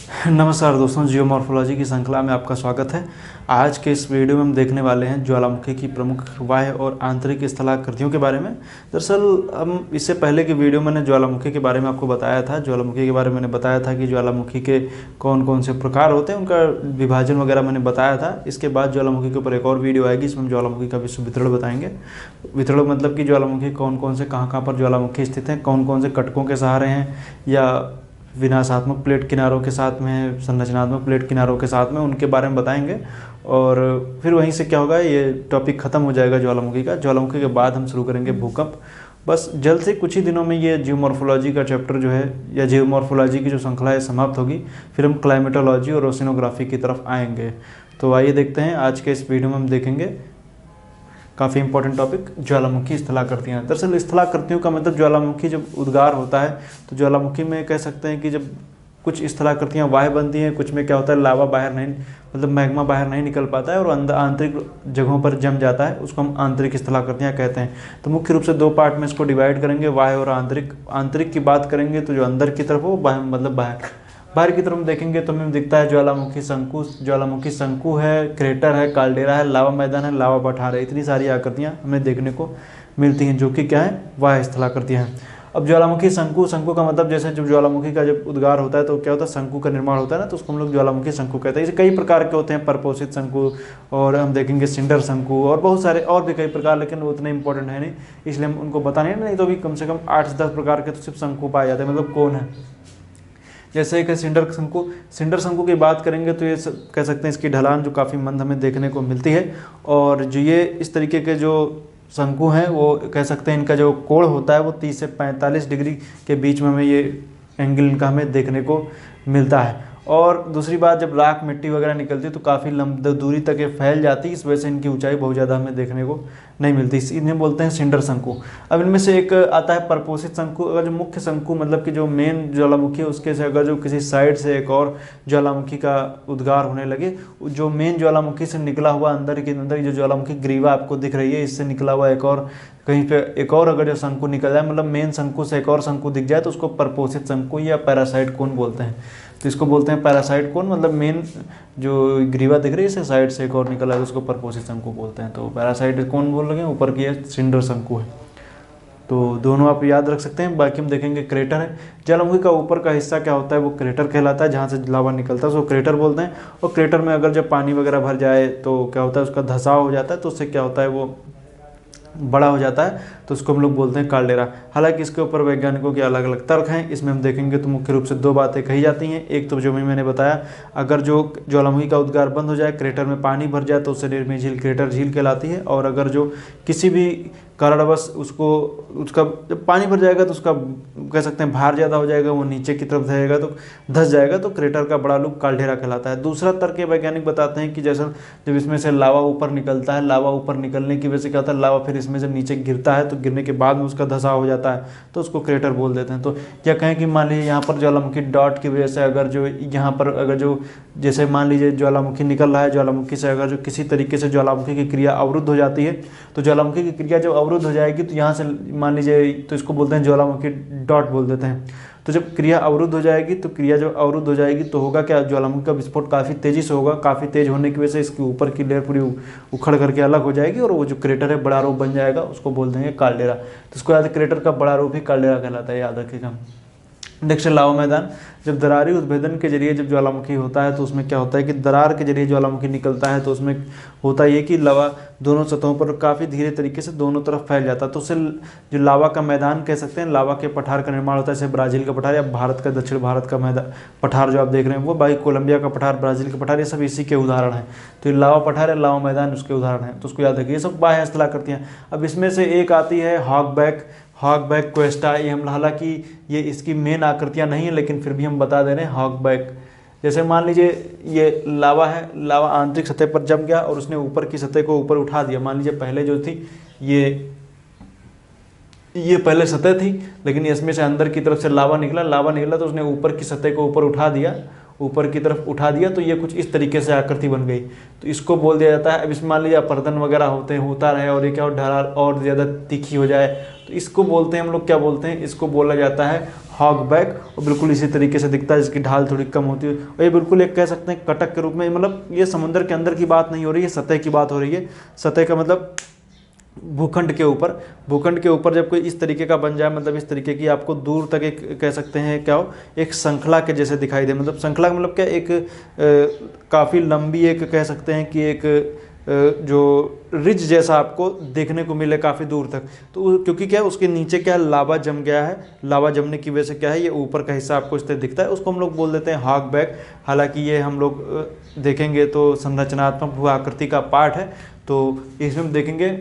नमस्कार दोस्तों, जियोमॉर्फोलॉजी की श्रृंखला में आपका स्वागत है। आज के इस वीडियो में हम देखने वाले हैं ज्वालामुखी की प्रमुख बाह्य और आंतरिक स्थलाकृतियों के बारे में। दरअसल हम इससे पहले की वीडियो में मैंने ज्वालामुखी के बारे में आपको बताया था। ज्वालामुखी के बारे में मैंने बताया था कि ज्वालामुखी के कौन कौन से प्रकार होते हैं, उनका विभाजन वगैरह मैंने बताया था। इसके बाद ज्वालामुखी के ऊपर एक और वीडियो आएगी, इसमें हम ज्वालामुखी का विश्व वितरण बताएंगे। वितरण मतलब कि ज्वालामुखी कौन कौन से कहाँ पर ज्वालामुखी स्थित हैं, कौन कौन से कटकों के सहारे हैं, या विनाशात्मक प्लेट किनारों के साथ में, संरचनात्मक प्लेट किनारों के साथ में, उनके बारे में बताएंगे। और फिर वहीं से क्या होगा, ये टॉपिक ख़त्म हो जाएगा ज्वालामुखी का। ज्वालामुखी के बाद हम शुरू करेंगे भूकंप। बस जल्द से कुछ ही दिनों में ये जियोमॉर्फोलॉजी का चैप्टर जो है, या जियोमॉर्फोलॉजी की जो श्रृंखला है, समाप्त होगी। फिर हम क्लाइमेटोलॉजी और ओशिनोग्राफी की तरफ आएंगे। तो आइए देखते हैं, आज के इस वीडियो में हम देखेंगे काफ़ी इंपॉर्टेंट टॉपिक, ज्वालामुखी स्थलाकृतियाँ। दरअसल स्थलाकृतियों का मतलब ज्वालामुखी जब उद्गार होता है तो ज्वालामुखी में कह सकते हैं कि जब कुछ स्थलाकृतियाँ बाह्य बनती हैं, कुछ में क्या होता है, लावा बाहर नहीं, मतलब मैग्मा बाहर नहीं निकल पाता है और अंदर आंतरिक जगहों पर जम जाता है, उसको हम आंतरिक स्थलाकृतियाँ कहते हैं। तो मुख्य रूप से दो पार्ट में इसको डिवाइड करेंगे, बाह्य और आंतरिक। आंतरिक की बात करेंगे तो जो अंदर की तरफ हो, बाह्य मतलब बाहर की तरफ देखेंगे तो हमें दिखता है ज्वालामुखी शंकु है, क्रेटर है, काल्डेरा है, लावा मैदान है, लावा पठार है। इतनी सारी आकृतियाँ हमें देखने को मिलती हैं, जो कि क्या है, बाह्य स्थलाकृतियाँ हैं। अब ज्वालामुखी शंकु का मतलब, जैसे जब ज्वालामुखी का जब उद्गार होता है तो क्या होता है, शंकु का निर्माण होता है ना, तो उसको हम लोग ज्वालामुखी शंकु कहते हैं। इसे कई प्रकार के होते हैं, परपोषित शंकु, और हम देखेंगे सिंडर शंकु, और बहुत सारे और भी कई प्रकार, लेकिन वो उतने इंपॉर्टेंट है नहीं, इसलिए हम उनको बताने हैं। नहीं तो भी कम से कम 8 से 10 प्रकार के तो सिर्फ शंकु पाए जाते हैं, मतलब कौन है। जैसे एक है सिंडर शंकु की बात करेंगे तो ये कह सकते हैं इसकी ढलान जो काफ़ी मंद हमें देखने को मिलती है, और जो ये इस तरीके के जो शंकु हैं, वो कह सकते हैं इनका जो कोण होता है वो 30 से 45 डिग्री के बीच में हमें ये एंगल इनका हमें देखने को मिलता है। और दूसरी बात, जब राख मिट्टी वगैरह निकलती है तो काफ़ी लंबी दूरी तक ये फैल जाती है, इस वजह से इनकी ऊंचाई बहुत ज़्यादा हमें देखने को नहीं मिलती, इन्हें बोलते हैं सिंडर शंकु। अब इनमें से एक आता है परपोषित शंकु। अगर जो मुख्य शंकु मतलब कि जो मेन ज्वालामुखी है, उसके से अगर जो किसी साइड से एक और ज्वालामुखी का उद्गार होने लगे, जो मेन ज्वालामुखी से निकला हुआ अंदर के अंदर जो ज्वालामुखी ग्रीवा आपको दिख रही है, इससे निकला हुआ एक और कहीं पे एक और अगर जो शंकु निकल जाए, मतलब मेन शंकु से एक और शंकु दिख जाए, तो उसको परपोषित शंकु या पैरासाइट कोन बोलते हैं। तो इसको बोलते हैं पैरासाइट कोन, मतलब मेन जो ग्रीवा दिख रही है, इससे साइड से एक और निकला है, तो उसको परपोषित शंकु बोलते हैं। तो पैरासाइट कोन बोल रहे हैं, ऊपर की है सिंडर शंकु है। तो दोनों आप याद रख सकते हैं। बाकी हम देखेंगे क्रेटर है। ज्वालामुखी का ऊपर का हिस्सा क्या होता है, वो क्रेटर कहलाता है, जहाँ से लावा निकलता है उसको क्रेटर बोलते हैं। और क्रेटर में अगर जब पानी वगैरह भर जाए तो क्या होता है, उसका धसाव हो जाता है, तो उससे क्या होता है, वो बड़ा हो जाता है, तो उसको हम लोग बोलते हैं काल्डेरा। हालांकि इसके ऊपर वैज्ञानिकों के अलग अलग तर्क हैं। इसमें हम देखेंगे तो मुख्य रूप से दो बातें कही जाती हैं। एक तो जो मैंने बताया, अगर जो ज्वालामुखी का उद्गार बंद हो जाए, क्रेटर में पानी भर जाए, तो उससे निर्मित झील क्रेटर झील कहलाती है। और अगर जो किसी भी कारणवश उसका जब पानी भर जाएगा तो उसका कह सकते हैं भार ज़्यादा हो जाएगा, वो नीचे की तरफ जाएगा तो धस जाएगा, तो क्रेटर का बड़ा रूप काल्डेरा कहलाता है। दूसरा तर्क वैज्ञानिक बताते हैं कि जैसा जब इसमें से लावा ऊपर निकलता है, लावा ऊपर निकलने की वजह से क्या होता है, लावा फिर इसमें जब नीचे गिरता है तो गिरने के बाद में उसका धसाव हो जाता है, तो उसको क्रेटर बोल देते हैं। तो या कहें कि मान लीजिए यहाँ पर ज्वालामुखी डॉट की वजह से अगर जो यहाँ पर अगर जो जैसे मान लीजिए ज्वालामुखी निकल रहा है, ज्वालामुखी से अगर जो किसी तरीके से ज्वालामुखी की क्रिया अवरुद्ध हो जाती है, तो ज्वालामुखी की क्रिया जब अवरुद्ध हो जाएगी तो यहाँ से मान लीजिए, तो इसको बोलते हैं ज्वालामुखी डॉट बोल देते हैं। तो जब क्रिया अवरुद्ध हो जाएगी, तो क्रिया जब अवरुद्ध हो जाएगी तो होगा क्या, ज्वालामुखी का विस्फोट काफ़ी तेज़ी से होगा। काफ़ी तेज होने की वजह से इसके ऊपर की लेयर पूरी उखड़ करके अलग हो जाएगी, और वो जो क्रेटर है बड़ा रूप बन जाएगा, उसको बोल देंगे काल्डेरा। तो इसको याद, क्रेटर का बड़ा रूप ही काल्डेरा कहलाता है, याद रखिएगा। नेक्स्ट लावा मैदान। जब दरारी उद्भेदन के जरिए जब ज्वालामुखी होता है, तो उसमें क्या होता है कि दरार के जरिए ज्वालामुखी निकलता है, तो उसमें होता ये कि लावा दोनों सतहों पर काफ़ी धीरे तरीके से दोनों तरफ फैल जाता है, तो उससे जो लावा का मैदान कह सकते हैं, लावा के पठार का निर्माण होता है। जैसे ब्राज़ील का पठार या भारत का, दक्षिण भारत का मैदान पठार जो आप देख रहे हैं, वो भाई कोलंबिया का पठार, ब्राज़ील का पठार, ये सब इसी के उदाहरण हैं। तो ये लावा पठार है, लावा मैदान उसके उदाहरण हैं, तो उसको याद रखिए। ये सब बाह्य स्थलाकृतियाँ। अब इसमें से एक आती है हॉगबैक क्वेस्टा। ये हम, हालांकि ये इसकी मेन आकृतियाँ नहीं है, लेकिन फिर भी हम बता दे रहे हैं हॉगबैक। जैसे मान लीजिए ये लावा है, लावा आंतरिक सतह पर जम गया और उसने ऊपर की सतह को ऊपर उठा दिया। मान लीजिए पहले जो थी ये पहले सतह थी, लेकिन इसमें से अंदर की तरफ से लावा निकला तो उसने ऊपर की सतह को ऊपर उठा दिया, ऊपर की तरफ उठा दिया, तो ये कुछ इस तरीके से आकृति बन गई, तो इसको बोल दिया जाता है। अब इसमें मान लीजिए अपरदन वगैरह होता रहे और ये क्या ढलान और ज़्यादा तीखी हो जाए, तो इसको बोलते हैं हम लोग, क्या बोलते हैं, इसको बोला जाता है हॉगबैक, और बिल्कुल इसी तरीके से दिखता है, जिसकी ढाल थोड़ी कम होती है। और ये बिल्कुल एक कह सकते हैं कटक के रूप में, मतलब ये समुद्र के अंदर की बात नहीं हो रही है, सतह की बात हो रही है। सतह का मतलब भूखंड के ऊपर जब कोई इस तरीके का बन जाए, मतलब इस तरीके की आपको दूर तक एक कह सकते हैं क्या हो, एक श्रृंखला के जैसे दिखाई दे। मतलब श्रृंखला मतलब क्या, एक काफ़ी लंबी एक कह सकते हैं कि एक जो रिज जैसा आपको देखने को मिले काफ़ी दूर तक। तो क्योंकि क्या है, उसके नीचे क्या है, लावा जम गया है। लावा जमने की वजह से क्या है, ये ऊपर का हिस्सा आपको इस तरह दिखता है, उसको हम लोग बोल देते हैं हॉगबैक। हालांकि ये हम लोग देखेंगे तो संरचनात्मक भू आकृति का पार्ट है, तो इसमें हम देखेंगे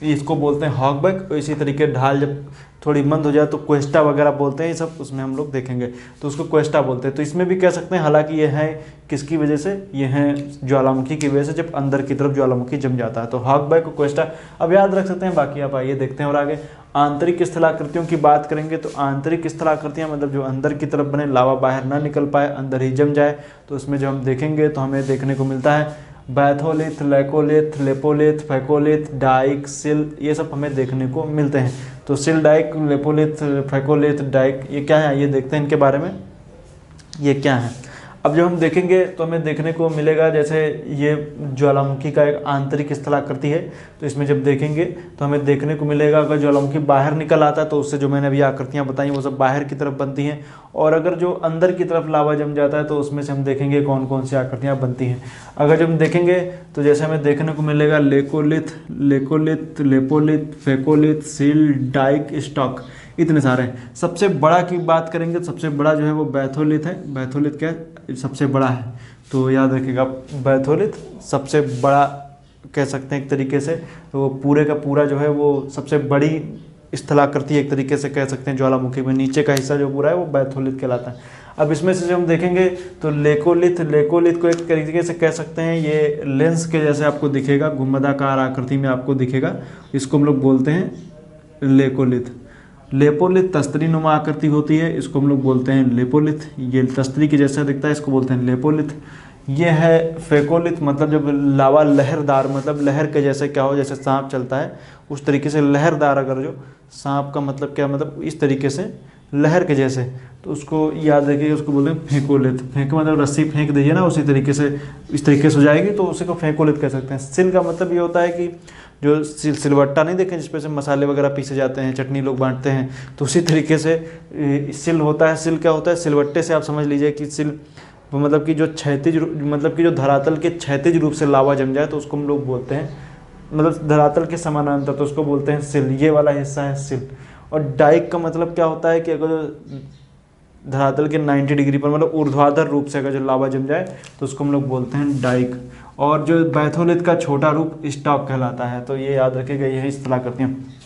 इसको बोलते हैं हॉगबैक। इसी तरीके ढाल जब थोड़ी मंद हो जाए तो क्वेस्टा वगैरह बोलते हैं, ये सब उसमें हम लोग देखेंगे, तो उसको क्वेस्टा बोलते हैं। तो इसमें भी कह सकते हैं, हालांकि ये है किसकी वजह से, ये है ज्वालामुखी की वजह से, जब अंदर की तरफ ज्वालामुखी जम जाता है। तो हॉगबैक और क्वेस्टा अब याद रख सकते हैं। बाकी आप आइए देखते हैं और आगे आंतरिक स्थलाकृतियों की बात करेंगे। तो आंतरिक स्थलाकृतियाँ मतलब जो अंदर की तरफ बने, लावा बाहर ना निकल पाए, अंदर ही जम जाए, तो उसमें जो हम देखेंगे तो हमें देखने को मिलता है batholith, laccolith, lopolith, phacolith, dyke, sill, ये सब हमें देखने को मिलते हैं। तो सिल, डाइक, लेपोलिथ, फैकोलिथ, डाइक, ये क्या है, ये देखते हैं इनके बारे में, ये क्या है। अब जब हम देखेंगे तो हमें देखने को मिलेगा, जैसे ये ज्वालामुखी का एक आंतरिक स्थलाकृति है, तो इसमें जब देखेंगे तो हमें देखने को मिलेगा, अगर ज्वालामुखी बाहर निकल आता है तो उससे जो मैंने अभी आकृतियाँ बताई वो सब बाहर की तरफ बनती हैं, और अगर जो अंदर की तरफ लावा जम जाता है तो उसमें से हम देखेंगे कौन कौन सी आकृतियाँ बनती हैं। अगर जब हम देखेंगे तो जैसे हमें देखने को मिलेगा laccolith, laccolith, lopolith, phacolith, sill, dyke, stock, इतने सारे हैं। सबसे बड़ा की बात करेंगे तो सबसे बड़ा जो है वो बैथोलिथ है। बैथोलिथ क्या है, सबसे बड़ा है, तो याद रखिएगा बैथोलिथ सबसे बड़ा कह सकते हैं एक तरीके से। तो वो पूरे का पूरा जो है वो सबसे बड़ी स्थलाकृति एक तरीके से कह सकते हैं ज्वालामुखी में, नीचे का हिस्सा जो पूरा है वो बैथोलिथ कहलाता है। अब इसमें से जो हम देखेंगे तो लेकोलिथ, लेकोलिथ को एक तरीके से कह सकते हैं ये लेंस के जैसे आपको दिखेगा, गुंबदाकार आकृति में आपको दिखेगा, इसको हम लोग बोलते हैं लेकोलिथ। लेपोलिथ तस्तरी नुमा आकृति होती है, इसको हम लोग बोलते हैं लेपोलिथ। ये तस्तरी की जैसा दिखता है, इसको बोलते हैं लेपोलिथ। ये है फेकोलिथ, मतलब जब लावा लहरदार, मतलब लहर के जैसे क्या हो, जैसे सांप चलता है उस तरीके से लहरदार, अगर जो सांप का मतलब क्या, मतलब इस तरीके से लहर के जैसे, तो उसको याद रखिए, उसको बोलते हैं फेकोलिथ। फेंक मतलब रस्सी फेंक दीजिए ना, उसी तरीके से इस तरीके से हो जाएगी, तो उसी को फेकोलिथ कह सकते हैं। सिल का मतलब ये होता है कि जो सिलवट्टा नहीं देखें जिसपे से मसाले वगैरह पीसे जाते हैं, चटनी लोग बांटते हैं, तो उसी तरीके से सिल होता है। सिल क्या होता है, सिलवट्टे से आप समझ लीजिए कि सिल मतलब कि जो क्षैतिज, मतलब कि जो धरातल के क्षैतिज रूप से लावा जम जाए तो उसको हम लोग बोलते हैं, मतलब धरातल के समानांतर, तो उसको बोलते हैं सिल। ये वाला हिस्सा है सिल। और डाइक का मतलब क्या होता है कि अगर धरातल के 90 डिग्री पर, मतलब ऊर्ध्वाधर रूप से अगर जो लावा जम जाए तो उसको हम लोग बोलते हैं डाइक। और जो बैथोलिथ का छोटा रूप स्टॉक कहलाता है। तो ये याद रखिएगा, ये इस तरह करती हैं।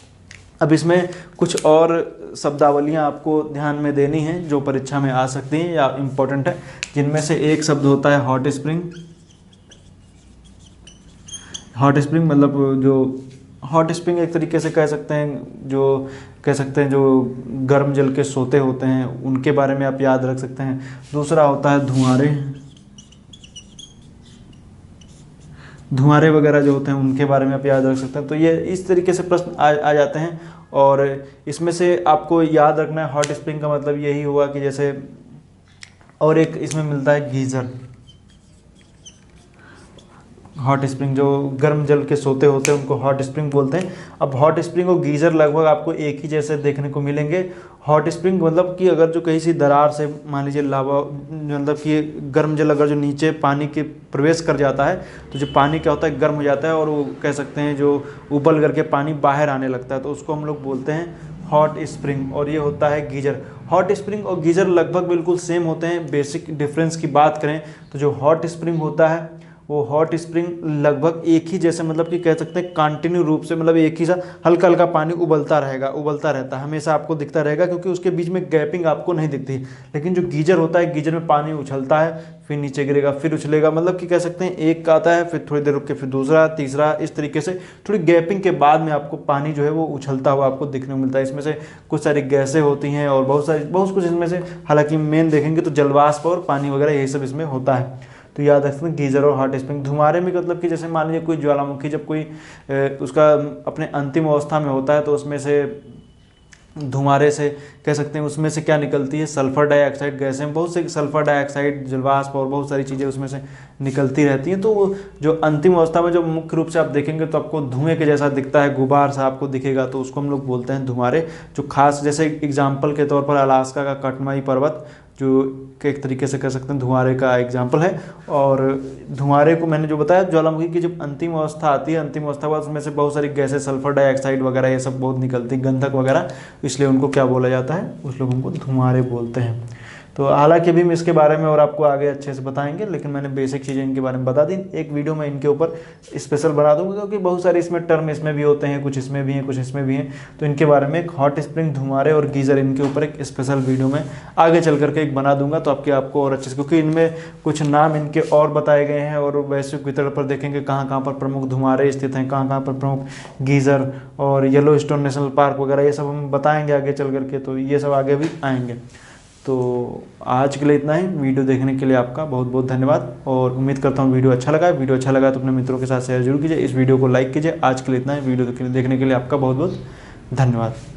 अब इसमें कुछ और शब्दावलियाँ आपको ध्यान में देनी हैं जो परीक्षा में आ सकती हैं या इम्पोर्टेंट है, जिनमें से एक शब्द होता है हॉट स्प्रिंग। हॉट स्प्रिंग मतलब जो हॉट स्प्रिंग एक तरीके से कह सकते हैं, जो कह सकते हैं जो गर्म जल के सोते होते हैं, उनके बारे में आप याद रख सकते हैं। दूसरा होता है धुआंरे, धुआंरे वगैरह जो होते हैं उनके बारे में आप याद रख सकते हैं। तो ये इस तरीके से प्रश्न आ जाते हैं। और इसमें से आपको याद रखना है हॉट स्प्रिंग का मतलब यही हुआ कि जैसे, और एक इसमें मिलता है गीज़र। हॉट स्प्रिंग जो गर्म जल के सोते होते हैं उनको हॉट स्प्रिंग बोलते हैं। अब हॉट स्प्रिंग और गीज़र लगभग आपको एक ही जैसे देखने को मिलेंगे। हॉट स्प्रिंग मतलब कि अगर जो कहीं सी दरार से मान लीजिए लावा, मतलब कि गर्म जल अगर जो नीचे पानी के प्रवेश कर जाता है तो जो पानी क्या होता है गर्म हो जाता है, और वो कह सकते हैं जो उबल करके पानी बाहर आने लगता है, तो उसको हम लोग बोलते हैं हॉट स्प्रिंग। और ये होता है गीज़र। हॉट स्प्रिंग और गीज़र लगभग बिल्कुल सेम होते हैं। बेसिक डिफरेंस की बात करें तो जो हॉट स्प्रिंग होता है वो हॉट स्प्रिंग लगभग एक ही जैसे, मतलब कि कह सकते हैं कंटिन्यू रूप से, मतलब एक ही सा हल्का हल्का पानी उबलता रहेगा, उबलता रहता है, हमेशा आपको दिखता रहेगा, क्योंकि उसके बीच में गैपिंग आपको नहीं दिखती। लेकिन जो गीजर होता है, गीजर में पानी उछलता है, फिर नीचे गिरेगा, फिर उछलेगा, मतलब कि कह सकते हैं एक आता है, फिर थोड़ी देर रुक के फिर दूसरा, तीसरा, इस तरीके से थोड़ी गैपिंग के बाद में आपको पानी जो है वो उछलता हुआ आपको देखने को मिलता है। इसमें से कुछ सारी गैसें होती हैं और बहुत कुछ इसमें से, हालांकि मेन देखेंगे तो जलवाष्प और पानी वगैरह यही सब इसमें होता है। तो याद रख सकते हैं गीजर और हॉट स्प्रिंग। धुआंरे में मतलब कि जैसे मान लीजिए कोई ज्वालामुखी जब कोई उसका अपने अंतिम अवस्था में होता है तो उसमें से धुमारे से कह सकते हैं, उसमें से क्या निकलती है, सल्फर डाइऑक्साइड गैसें, बहुत से सल्फर डाइऑक्साइड, जलवाष्प और बहुत सारी चीज़ें उसमें से निकलती रहती हैं। तो वो जो अंतिम अवस्था में जो मुख्य रूप से आप देखेंगे तो आपको धुएं के जैसा दिखता है, गुबार सा आपको दिखेगा, तो उसको हम लोग बोलते हैं धुमारे। जो खास जैसे एग्जाम्पल के तौर पर अलास्का का कटमाई पर्वत जो कि एक तरीके से कह सकते हैं धुआरे का एग्जाम्पल है। और धुआरे को मैंने जो बताया, ज्वालामुखी की जब अंतिम अवस्था आती है, अंतिम अवस्था बाद उसमें से बहुत सारी गैसें, सल्फर डाइऑक्साइड वगैरह ये सब बहुत निकलती, गंधक वगैरह, इसलिए उनको क्या बोला जाता है, उस लोगों को धुआरे बोलते हैं। तो हालांकि भी हम इसके बारे में और आपको आगे अच्छे से बताएंगे, लेकिन मैंने बेसिक चीज़ें इनके बारे में बता दी। एक वीडियो मैं इनके ऊपर स्पेशल बना दूंगा, क्योंकि बहुत सारे इसमें टर्म इसमें भी होते हैं, कुछ इसमें भी हैं, कुछ इसमें भी हैं। तो इनके बारे में एक हॉट स्प्रिंग, धुमारे और गीज़र, इनके ऊपर एक स्पेशल वीडियो में आगे चल करके एक बना दूंगा, तो आपको और अच्छे से, क्योंकि इनमें कुछ नाम इनके और बताए गए हैं, और वैश्विक वितरण पर देखेंगे कहाँ कहाँ पर प्रमुख धुमारे स्थित हैं, कहाँ कहाँ पर प्रमुख गीज़र और येलोस्टोन नेशनल पार्क वगैरह, ये सब हम बताएंगे आगे चल करके। तो ये सब आगे भी आएंगे। तो आज के लिए इतना ही। वीडियो देखने के लिए आपका बहुत बहुत धन्यवाद, और उम्मीद करता हूँ वीडियो अच्छा लगा। वीडियो अच्छा लगा तो अपने मित्रों के साथ शेयर जरूर कीजिए, इस वीडियो को लाइक कीजिए। आज के लिए इतना ही। वीडियो देखने के लिए आपका बहुत बहुत धन्यवाद।